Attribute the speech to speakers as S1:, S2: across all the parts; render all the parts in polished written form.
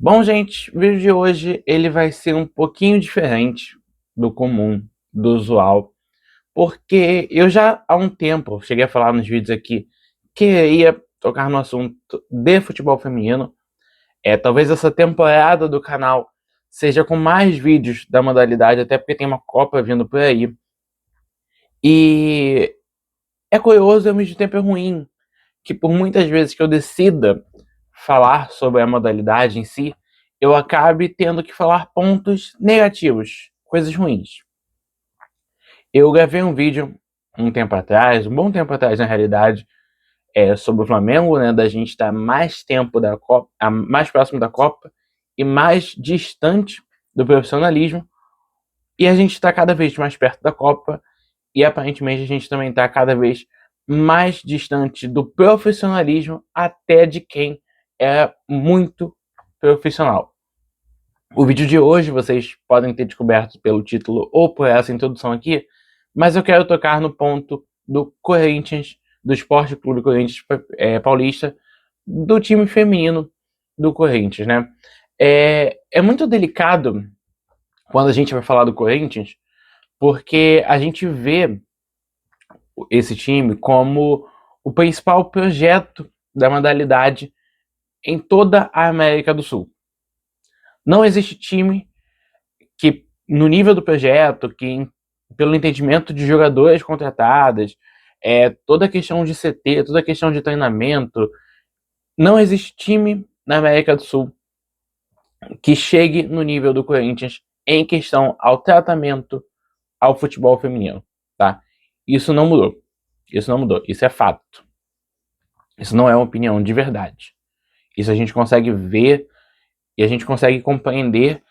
S1: Bom, gente, o vídeo de hoje ele vai ser um pouquinho diferente do comum, do usual, porque eu já há um tempo cheguei a falar nos vídeos aqui que ia tocar no assunto de futebol feminino. Talvez essa temporada do canal seja com mais vídeos da modalidade, até porque tem uma Copa vindo por aí. E é curioso e ao mesmo tempo é ruim que por muitas vezes que eu decida falar sobre a modalidade em si, eu acabe tendo que falar pontos negativos, coisas ruins. Eu gravei um vídeo um tempo atrás, um bom tempo atrás na realidade, sobre o Flamengo, né, da gente estar mais tempo da Copa, mais próximo da Copa e mais distante do profissionalismo, e a gente está cada vez mais perto da Copa e aparentemente a gente também está cada vez mais distante do profissionalismo até de quem é muito profissional. O vídeo de hoje vocês podem ter descoberto pelo título ou por essa introdução aqui, mas eu quero tocar no ponto do Corinthians, do Esporte Clube Corinthians Paulista, do time feminino do Corinthians, né? É muito delicado quando a gente vai falar do Corinthians, porque a gente vê esse time como o principal projeto da modalidade em toda a América do Sul. Não existe time que, no nível do projeto, que pelo entendimento de jogadoras contratadas, toda a questão de CT, toda a questão de treinamento, não existe time na América do Sul que chegue no nível do Corinthians em questão ao tratamento ao futebol feminino, tá? Isso não mudou. Isso não mudou. Isso é fato. Isso não é uma opinião de verdade. Isso a gente consegue ver e a gente consegue compreender,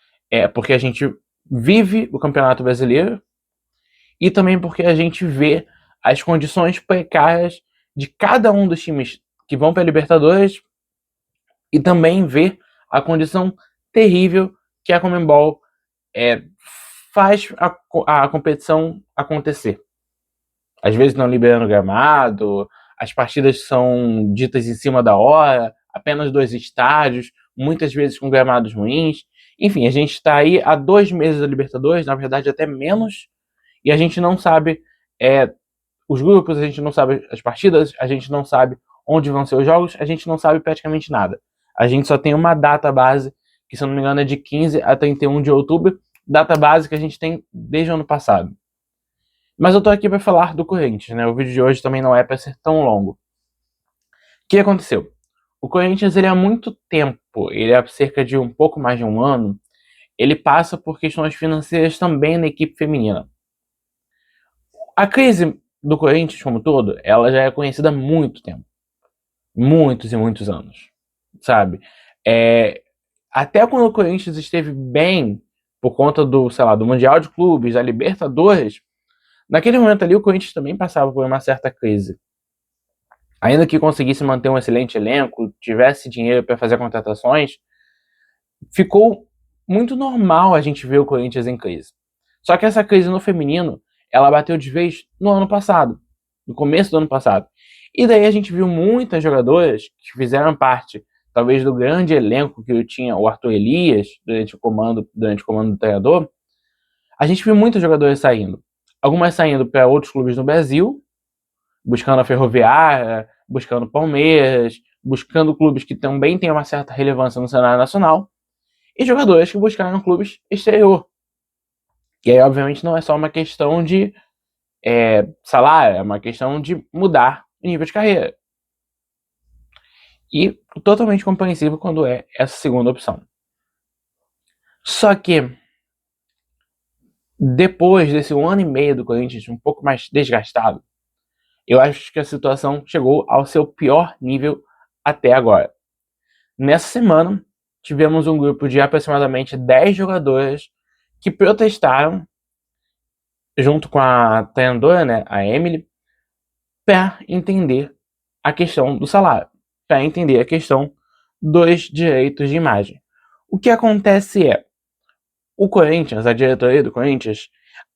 S1: porque a gente vive o Campeonato Brasileiro e também porque a gente vê as condições precárias de cada um dos times que vão para a Libertadores e também vê a condição terrível que a Conmebol faz a competição acontecer. Às vezes não liberando gramado, as partidas são ditas em cima da hora, apenas 2 estádios, muitas vezes com gramados ruins. Enfim, a gente está aí há 2 meses da Libertadores, na verdade até menos, e a gente não sabe os grupos, a gente não sabe as partidas, a gente não sabe onde vão ser os jogos, a gente não sabe praticamente nada. A gente só tem uma data base, que se eu não me engano é de 15 a 31 de outubro, data base que a gente tem desde o ano passado. Mas eu tô aqui para falar do Corinthians, né? O vídeo de hoje também não é para ser tão longo. O que aconteceu? O Corinthians, ele há muito tempo, ele há cerca de um pouco mais de um ano, ele passa por questões financeiras também na equipe feminina. A crise do Corinthians como todo, ela já é conhecida há muito tempo. Muitos e muitos anos, sabe? Até quando o Corinthians esteve bem por conta do, sei lá, do Mundial de Clubes, da Libertadores, naquele momento ali o Corinthians também passava por uma certa crise. Ainda que conseguisse manter um excelente elenco, tivesse dinheiro para fazer contratações, ficou muito normal a gente ver o Corinthians em crise. Só que essa crise no feminino, ela bateu de vez no ano passado, no começo do ano passado. E daí a gente viu muitas jogadoras que fizeram parte, talvez, do grande elenco que tinha o Arthur Elias durante o comando do treinador. A gente viu muitas jogadoras saindo. Algumas saindo para outros clubes no Brasil, buscando a Ferroviária, buscando o Palmeiras, buscando clubes que também têm uma certa relevância no cenário nacional, e jogadores que buscaram clubes exterior. E aí, obviamente, não é só uma questão de salário, é uma questão de mudar o nível de carreira. E totalmente compreensível quando é essa segunda opção. Só que, depois desse 1 ano e meio do Corinthians um pouco mais desgastado, eu acho que a situação chegou ao seu pior nível até agora. Nessa semana, tivemos um grupo de aproximadamente 10 jogadoras que protestaram junto com a treinadora, né, a Emily, para entender a questão do salário, para entender a questão dos direitos de imagem. O que acontece é, o Corinthians, a diretoria do Corinthians,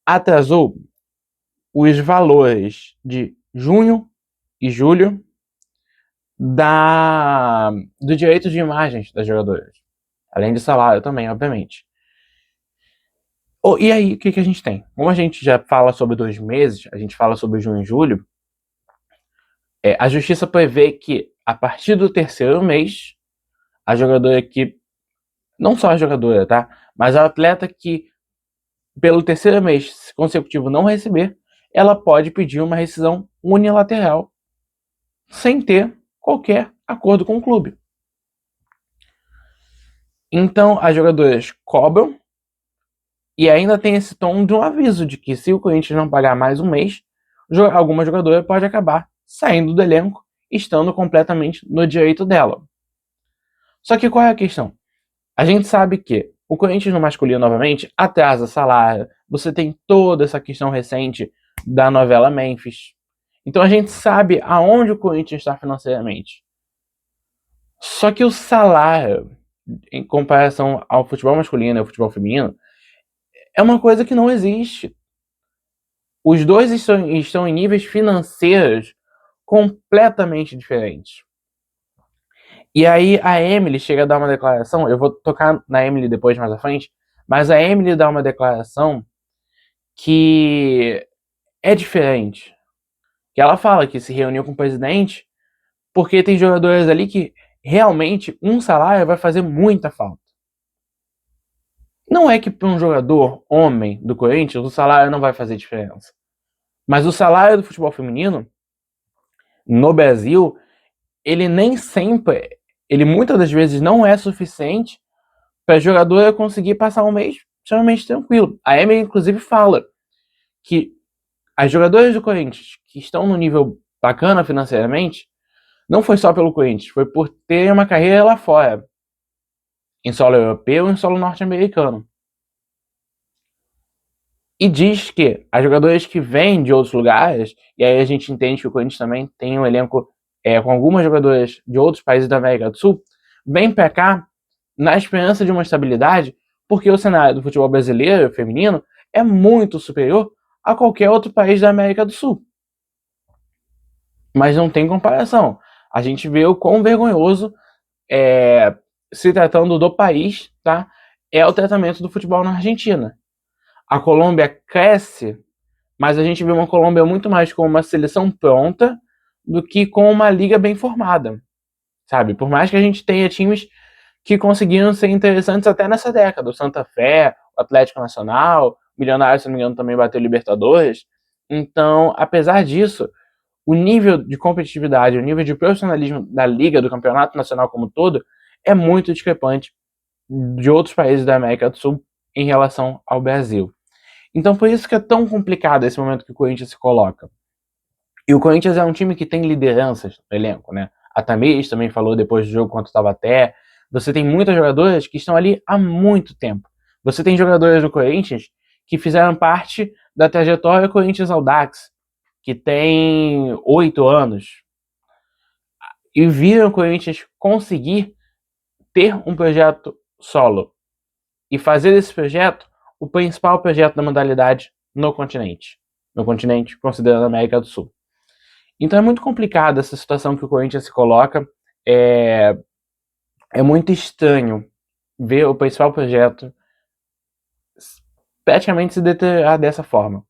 S1: atrasou os valores de junho e julho do direito de imagens das jogadoras. Além de salário também, obviamente. E aí, o que a gente tem? Como a gente já fala sobre 2 meses, a gente fala sobre junho e julho, a justiça prevê que, a partir do terceiro mês, a jogadora que, não só a jogadora, tá? Mas a atleta que, pelo terceiro mês consecutivo não receber, ela pode pedir uma rescisão unilateral, sem ter qualquer acordo com o clube. Então, as jogadoras cobram, e ainda tem esse tom de um aviso de que, se o Corinthians não pagar mais um mês, alguma jogadora pode acabar saindo do elenco, estando completamente no direito dela. Só que qual é a questão? A gente sabe que o Corinthians no masculino, novamente, atrasa salário. Você tem toda essa questão recente da novela Memphis. Então a gente sabe aonde o Corinthians está financeiramente. Só que o salário, em comparação ao futebol masculino e ao futebol feminino, é uma coisa que não existe. Os dois estão em níveis financeiros completamente diferentes. E aí a Emily chega a dar uma declaração, eu vou tocar na Emily depois, mais à frente, mas a Emily dá uma declaração que é diferente. Que ela fala que se reuniu com o presidente porque tem jogadores ali que realmente um salário vai fazer muita falta. Não é que para um jogador homem do Corinthians o salário não vai fazer diferença. Mas o salário do futebol feminino no Brasil, ele nem sempre, ele muitas das vezes não é suficiente para a jogadora conseguir passar um mês extremamente tranquilo. A Emily, inclusive, fala que as jogadoras do Corinthians que estão no nível bacana financeiramente, não foi só pelo Corinthians, foi por ter uma carreira lá fora, em solo europeu e em solo norte-americano. E diz que as jogadoras que vêm de outros lugares, e aí a gente entende que o Corinthians também tem um elenco com algumas jogadoras de outros países da América do Sul, vêm para cá na esperança de uma estabilidade, porque o cenário do futebol brasileiro feminino é muito superior a qualquer outro país da América do Sul. Mas não tem comparação. A gente vê o quão vergonhoso, se tratando do país, tá? É o tratamento do futebol na Argentina. A Colômbia cresce, mas a gente vê uma Colômbia muito mais com uma seleção pronta do que com uma liga bem formada, sabe? Por mais que a gente tenha times que conseguiram ser interessantes até nessa década, o Santa Fé, o Atlético Nacional, o Milionário, se não me engano, também bateu Libertadores. Então, apesar disso, o nível de competitividade, o nível de profissionalismo da liga, do campeonato nacional como um todo, é muito discrepante de outros países da América do Sul em relação ao Brasil. Então, por isso que é tão complicado esse momento que o Corinthians se coloca. E o Corinthians é um time que tem lideranças no elenco, né? A Tamiris também falou depois do jogo contra o Taubaté. Você tem muitas jogadoras que estão ali há muito tempo. Você tem jogadoras do Corinthians que fizeram parte da trajetória Corinthians Audax, que tem 8 anos. E viram o Corinthians conseguir ter um projeto solo e fazer desse projeto o principal projeto da modalidade no continente. No continente, considerando a América do Sul. Então é muito complicada essa situação que o Corinthians se coloca. É muito estranho ver o principal projeto praticamente se deteriorar dessa forma,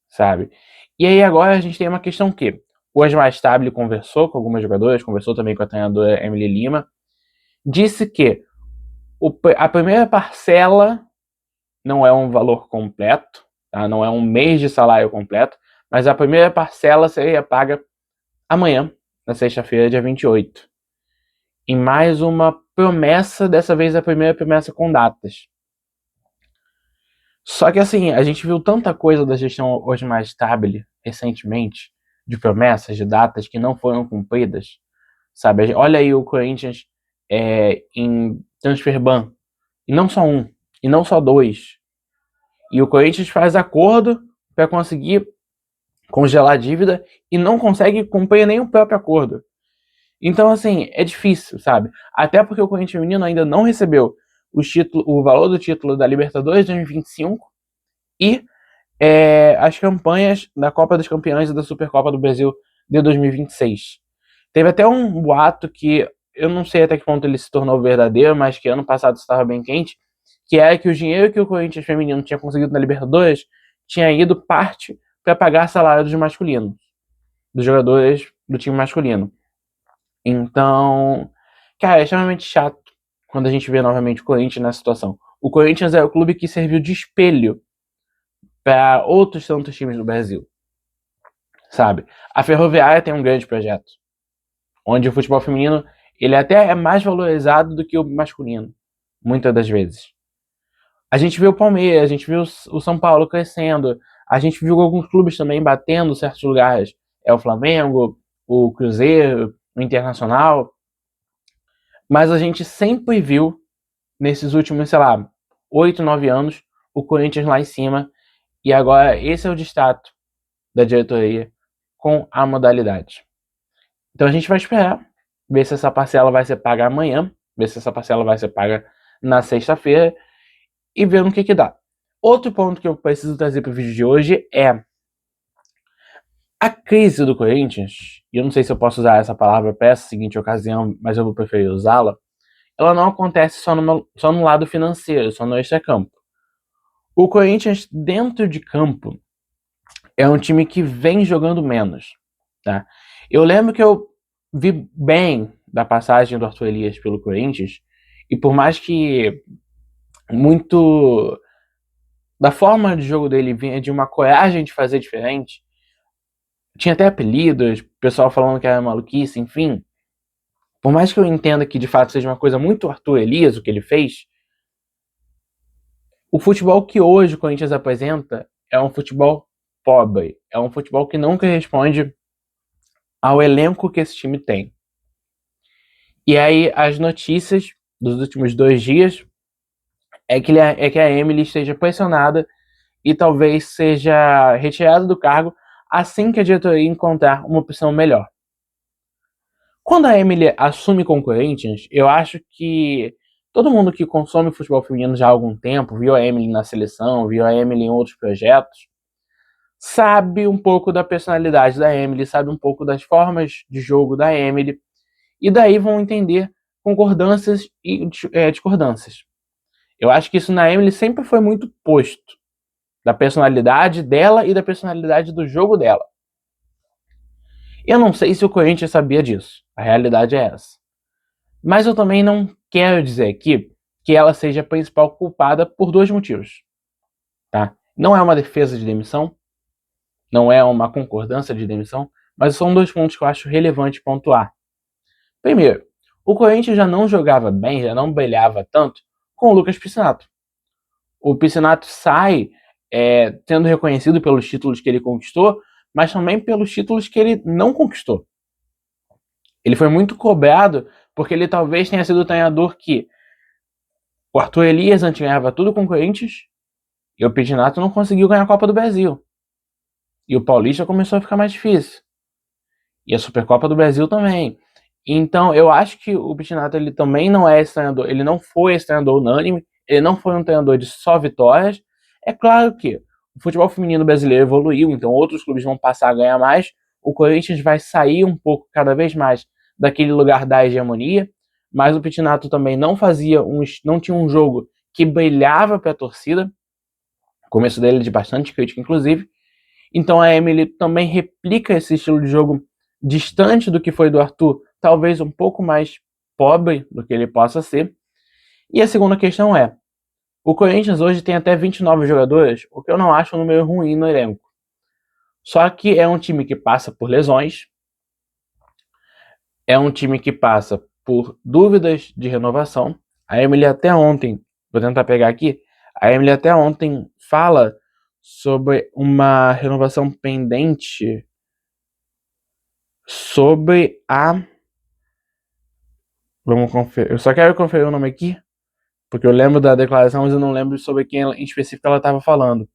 S1: sabe? E aí agora a gente tem uma questão que o Osmar Stabile conversou com algumas jogadoras, conversou também com a treinadora Emily Lima, disse que a primeira parcela não é um valor completo, tá? Não é um mês de salário completo, mas a primeira parcela seria paga amanhã, na sexta-feira, dia 28. Em mais uma promessa, dessa vez a primeira promessa com datas. Só que assim, a gente viu tanta coisa da gestão Osmar Stabile recentemente, de promessas, de datas que não foram cumpridas, sabe? Olha aí o Corinthians em transfer ban, e não só um, e não só dois. E o Corinthians faz acordo para conseguir congelar a dívida e não consegue cumprir nem o próprio acordo. Então, assim, é difícil, sabe? Até porque o Corinthians feminino ainda não recebeu o valor do título da Libertadores 2025 e as campanhas da Copa dos Campeões e da Supercopa do Brasil de 2026. Teve até um boato que eu não sei até que ponto ele se tornou verdadeiro, mas que ano passado estava bem quente, que é que o dinheiro que o Corinthians feminino tinha conseguido na Libertadores tinha ido parte para pagar salário dos masculinos, dos jogadores do time masculino. Então, cara, é extremamente chato quando a gente vê novamente o Corinthians nessa situação. O Corinthians é o clube que serviu de espelho para outros tantos times do Brasil, sabe? A Ferroviária tem um grande projeto, onde o futebol feminino ele até é mais valorizado do que o masculino, muitas das vezes. A gente viu o Palmeiras, a gente viu o São Paulo crescendo, a gente viu alguns clubes também batendo certos lugares. É o Flamengo, o Cruzeiro, o Internacional. Mas a gente sempre viu, nesses últimos, sei lá, 8, 9 anos, o Corinthians lá em cima. E agora esse é o destaque da diretoria com a modalidade. Então a gente vai esperar, ver se essa parcela vai ser paga amanhã, ver se essa parcela vai ser paga na sexta-feira e ver no que dá. Outro ponto que eu preciso trazer para o vídeo de hoje é a crise do Corinthians, e eu não sei se eu posso usar essa palavra para essa seguinte ocasião, mas eu vou preferir usá-la. Ela não acontece só no lado financeiro, só no extracampo. O Corinthians, dentro de campo, é um time que vem jogando menos. Tá? Eu lembro que eu vi bem da passagem do Arthur Elias pelo Corinthians, e por mais que muito da forma de jogo dele vinha de uma coragem de fazer diferente, tinha até apelidos, pessoal falando que era maluquice, enfim. Por mais que eu entenda que de fato seja uma coisa muito Arthur Elias o que ele fez, o futebol que hoje o Corinthians apresenta é um futebol pobre, é um futebol que não corresponde ao elenco que esse time tem. E aí as notícias dos últimos 2 dias é que a Emily esteja pressionada e talvez seja retirada do cargo assim que a diretoria encontrar uma opção melhor. Quando a Emily assume com o Corinthians, eu acho que todo mundo que consome futebol feminino já há algum tempo, viu a Emily na seleção, viu a Emily em outros projetos, sabe um pouco da personalidade da Emily, sabe um pouco das formas de jogo da Emily, e daí vão entender concordâncias e discordâncias. Eu acho que isso na Emily sempre foi muito posto, da personalidade dela e da personalidade do jogo dela. Eu não sei se o Corinthians sabia disso, a realidade é essa. Mas eu também não quero dizer aqui que ela seja a principal culpada por 2 motivos. Tá? Não é uma defesa de demissão, não é uma concordância de demissão, mas são 2 pontos que eu acho relevante pontuar. Primeiro, o Corinthians já não jogava bem, já não brilhava tanto com o Lucas Piscinato. O Piscinato sai sendo reconhecido pelos títulos que ele conquistou, mas também pelos títulos que ele não conquistou. Ele foi muito cobrado porque ele talvez tenha sido o treinador que o Arthur Elias antes ganhava tudo com o Corinthians e o Piscinato não conseguiu ganhar a Copa do Brasil. E o Paulista começou a ficar mais difícil. E a Supercopa do Brasil também. Então, eu acho que o Piscinato ele também não é esse treinador, ele não foi esse treinador unânime, ele não foi um treinador de só vitórias. É claro que o futebol feminino brasileiro evoluiu, então outros clubes vão passar a ganhar mais, o Corinthians vai sair um pouco cada vez mais daquele lugar da hegemonia, mas o Piscinato também não tinha um jogo que brilhava para a torcida, o começo dele de bastante crítica, inclusive. Então a Emily também replica esse estilo de jogo distante do que foi do Arthur, talvez um pouco mais pobre do que ele possa ser. E a segunda questão é, o Corinthians hoje tem até 29 jogadores, o que eu não acho um número ruim no elenco. Só que é um time que passa por lesões, é um time que passa por dúvidas de renovação. A Emily até ontem, vou tentar pegar aqui, a Emily até ontem fala sobre uma renovação pendente sobre a... Vamos conferir. Eu só quero conferir o nome aqui, porque eu lembro da declaração, mas eu não lembro sobre quem em específico ela estava falando.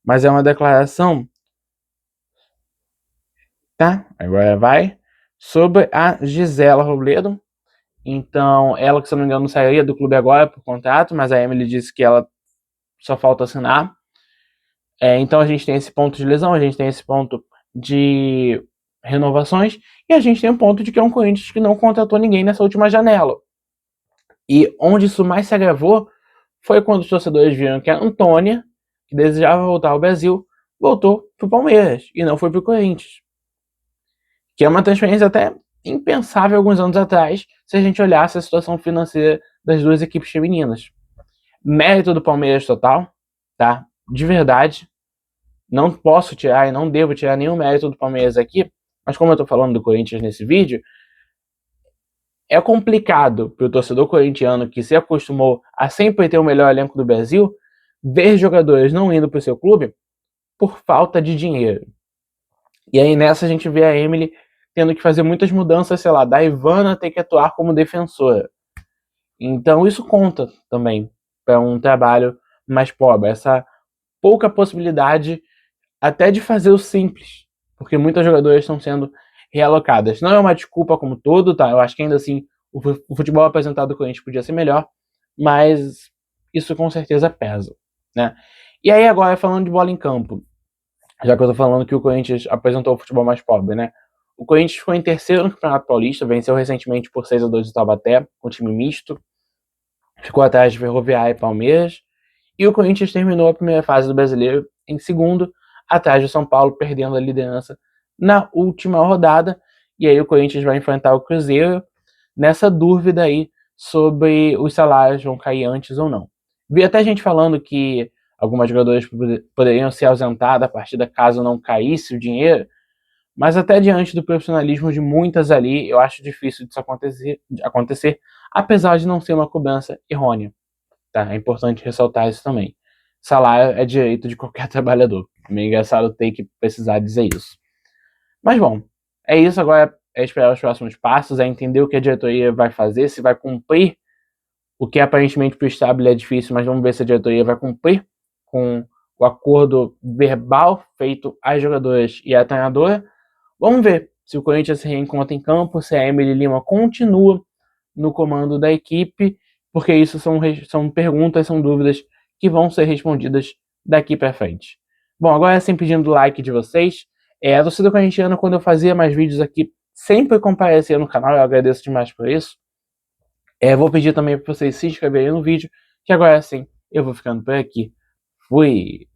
S1: Mas é uma declaração, tá? Agora vai. Sobre a Gisela Robledo. Então, ela, que se eu não me engano, sairia do clube agora por contrato, mas a Emily disse que ela só falta assinar. Então, a gente tem esse ponto de lesão, a gente tem esse ponto de renovações, e a gente tem um ponto de que é um Corinthians que não contratou ninguém nessa última janela. E onde isso mais se agravou foi quando os torcedores viram que a Antônia, que desejava voltar ao Brasil, voltou para o Palmeiras e não foi para o Corinthians. Que é uma transferência até impensável alguns anos atrás, se a gente olhasse a situação financeira das duas equipes femininas. Mérito do Palmeiras total, tá? De verdade. Não posso tirar e não devo tirar nenhum mérito do Palmeiras aqui, mas como eu tô falando do Corinthians nesse vídeo, é complicado para o torcedor corintiano que se acostumou a sempre ter o melhor elenco do Brasil, ver jogadores não indo para o seu clube por falta de dinheiro. E aí nessa a gente vê a Emily tendo que fazer muitas mudanças, sei lá, da Ivana ter que atuar como defensora. Então isso conta também para um trabalho mais pobre, essa pouca possibilidade até de fazer o simples, porque muitas jogadoras estão sendo realocadas. Não é uma desculpa como todo, tá? Eu acho que ainda assim o futebol apresentado do Corinthians podia ser melhor, mas isso com certeza pesa, né? E aí agora falando de bola em campo, já que eu tô falando que o Corinthians apresentou o futebol mais pobre, né? O Corinthians ficou em terceiro no Campeonato Paulista, venceu recentemente por 6-2 o Taubaté, com time misto, ficou atrás de Ferroviária e Palmeiras, e o Corinthians terminou a primeira fase do Brasileiro em segundo, atrás do São Paulo, perdendo a liderança na última rodada. E aí o Corinthians vai enfrentar o Cruzeiro nessa dúvida aí sobre os salários vão cair antes ou não. Vi até gente falando que algumas jogadoras poderiam se ausentar da partida caso não caísse o dinheiro, mas até diante do profissionalismo de muitas ali, eu acho difícil disso acontecer, apesar de não ser uma cobrança errônea. Tá? É importante ressaltar isso também. Salário é direito de qualquer trabalhador. É meio engraçado ter que precisar dizer isso. Mas bom, é isso. Agora é esperar os próximos passos, é entender o que a diretoria vai fazer, se vai cumprir o que aparentemente para o Stabile é difícil, mas vamos ver se a diretoria vai cumprir com o acordo verbal feito às jogadoras e à treinadora. Vamos ver se o Corinthians se reencontra em campo, se a Emily Lima continua no comando da equipe, porque isso são perguntas, são dúvidas que vão ser respondidas daqui para frente. Bom, agora sempre pedindo o like de vocês. A torcida corintiana, quando eu fazia mais vídeos aqui, sempre comparecia no canal, eu agradeço demais por isso. Vou pedir também para vocês se inscreverem no vídeo, que agora sim eu vou ficando por aqui. Fui!